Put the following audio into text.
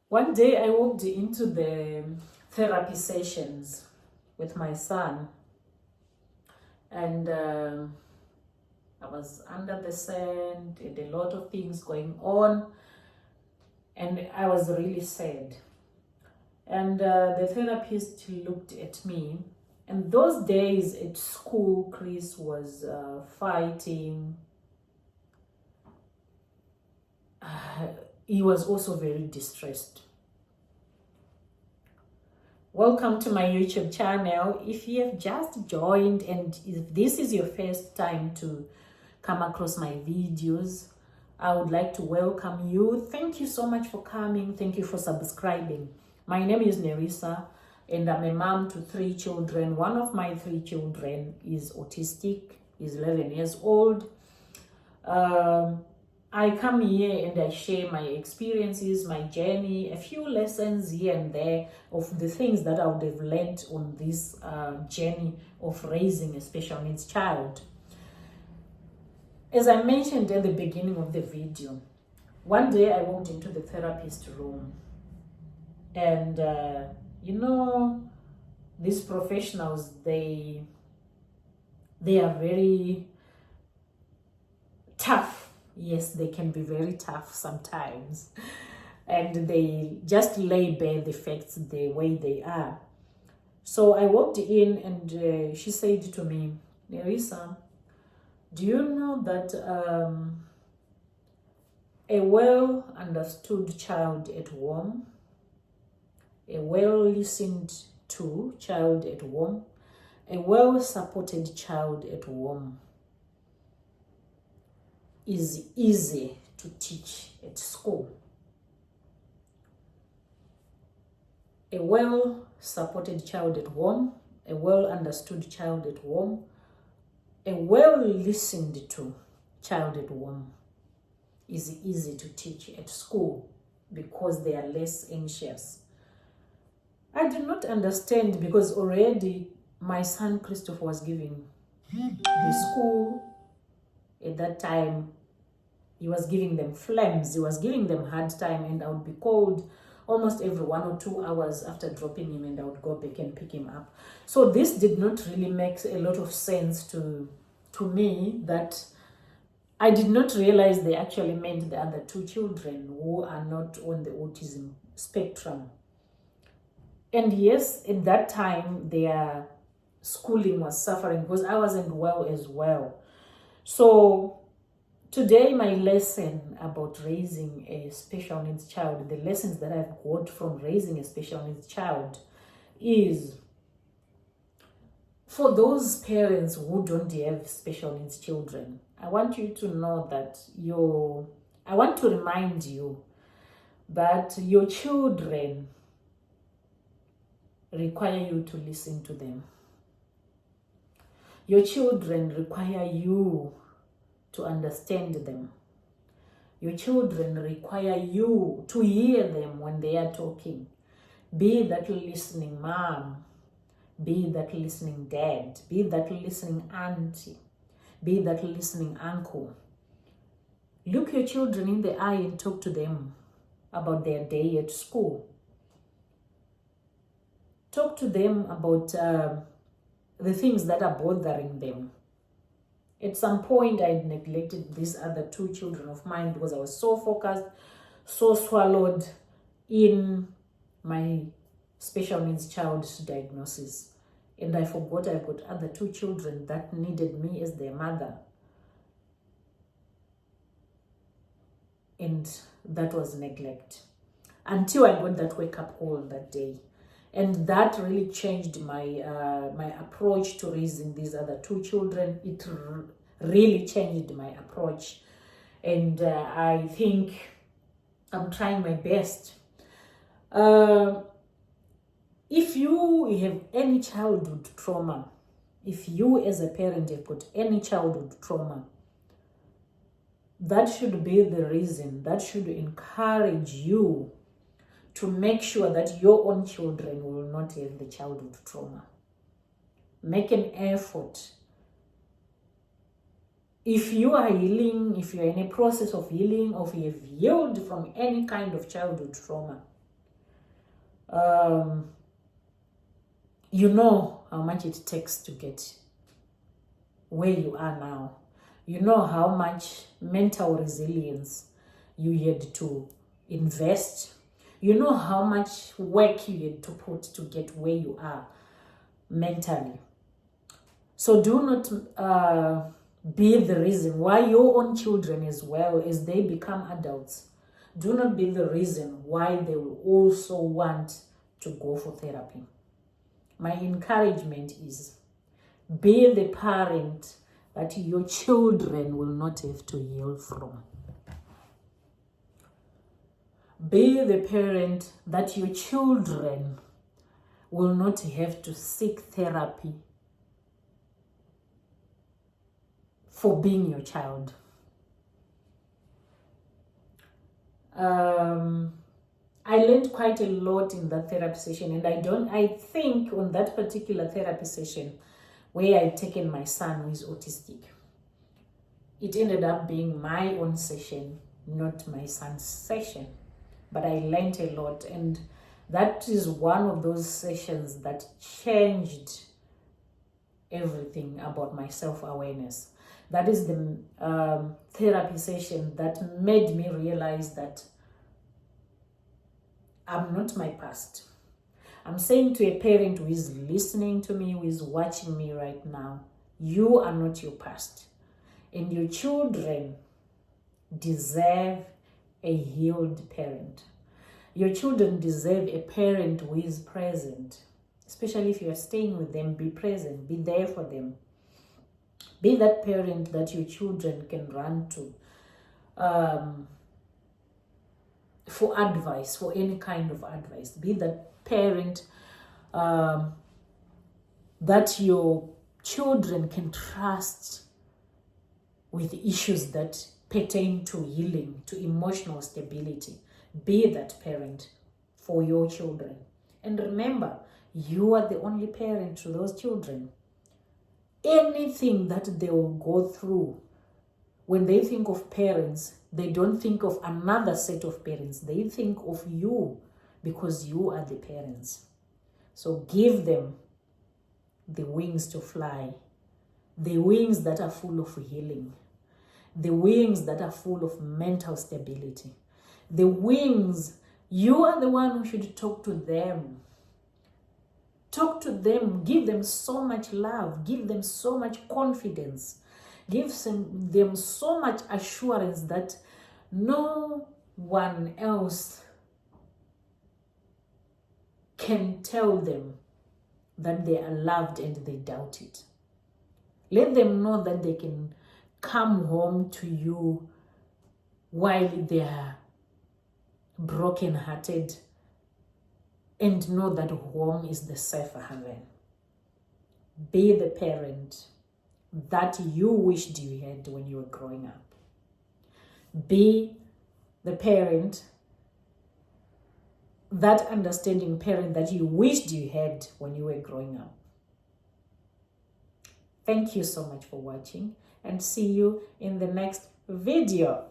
One day I walked into the therapy sessions with my son, and I was under the sun, and a lot of things going on, and I was really sad. And the therapist looked at me, and those days at school, Chris was fighting. He was also very distressed. Welcome to my YouTube channel. If you have just joined and if this is your first time to come across my videos, I would like to welcome you. Thank you so much for coming. Thank you for subscribing. My name is Nerissa and I'm a mom to 3 children. One of my 3 children is autistic, is 11 years old. I come here and I share my experiences, my journey, a few lessons here and there of the things that I would have learned on this journey of raising a special needs child. As I mentioned at the beginning of the video, one day I walked into the therapist room and these professionals, they are very tough. Yes, they can be very tough sometimes, and they just lay bare the facts the way they are. So I walked in and she said to me, Nerissa, do you know that a well understood child at home, a well listened to child at home, a well supported child at home is easy to teach at school. A well-supported child at home, a well-understood child at home, a well-listened to child at home is easy to teach at school because they are less anxious. I do not understand because already my son Christopher was giving the school at that time. He was giving them flames, he was giving them hard time, and I would be called almost every 1 or 2 hours after dropping him, and I would go back and pick him up. So this did not really make a lot of sense to me, that I did not realize they actually meant the other 2 children who are not on the autism spectrum. And yes, at that time their schooling was suffering because I wasn't well as well. So today, my lesson about raising a special needs child, the lessons that I've got from raising a special needs child, is for those parents who don't have special needs children. I want you to know that I want to remind you that your children require you to listen to them. Your children require you to understand them. Your children require you to hear them when they are talking. Be that listening mom, be that listening dad, be that listening auntie, be that listening uncle. Look your children in the eye and talk to them about their day at school. Talk to them about the things that are bothering them. At some point, I neglected these other 2 children of mine because I was so focused, so swallowed in my special needs child's diagnosis. And I forgot I've got other 2 children that needed me as their mother. And that was neglect. Until I got that wake-up call that day. And that really changed my my approach to raising these other 2 children. It really changed my approach. And I think I'm trying my best. If you have any childhood trauma, if you as a parent have got any childhood trauma, that should be the reason, that should encourage you to make sure that your own children will not have the childhood trauma. Make an effort. If you are healing, if you're in a process of healing, or if you have healed from any kind of childhood trauma, You know how much it takes to get where you are now. You know how much mental resilience you had to invest. You know how much work you had to put to get where you are mentally. So do not be the reason why your own children, as well as they become adults, do not be the reason why they will also want to go for therapy. My encouragement is, be the parent that your children will not have to heal from. Be the parent that your children will not have to seek therapy for being your child. I learned quite a lot in that therapy session, and I think on that particular therapy session where I'd taken my son who is autistic, it ended up being my own session, not my son's session. But I learned a lot, and that is one of those sessions that changed everything about my self-awareness. That is the therapy session that made me realize that I'm not my past. I'm saying to a parent who is listening to me, who is watching me right now, you are not your past. And your children deserve a healed parent. Your children deserve a parent who is present. Especially if you are staying with them, be present, be there for them. Be that parent that your children can run to for advice, for any kind of advice. Be that parent that your children can trust with issues that pertain to healing, to emotional stability. Be that parent for your children. And remember, you are the only parent to those children. Anything that they will go through, when they think of parents, they don't think of another set of parents. They think of you, because you are the parents. So give them the wings to fly, the wings that are full of healing, the wings that are full of mental stability, the wings. You are the one who should talk to them. Talk to them, give them so much love, give them so much confidence, give them so much assurance that no one else can tell them that they are loved and they doubt it. Let them know that they can come home to you while they are broken-hearted, and know that home is the safer haven. Be the parent that you wished you had when you were growing up. Be the parent, that understanding parent that you wished you had when you were growing up. Thank you so much for watching, and see you in the next video.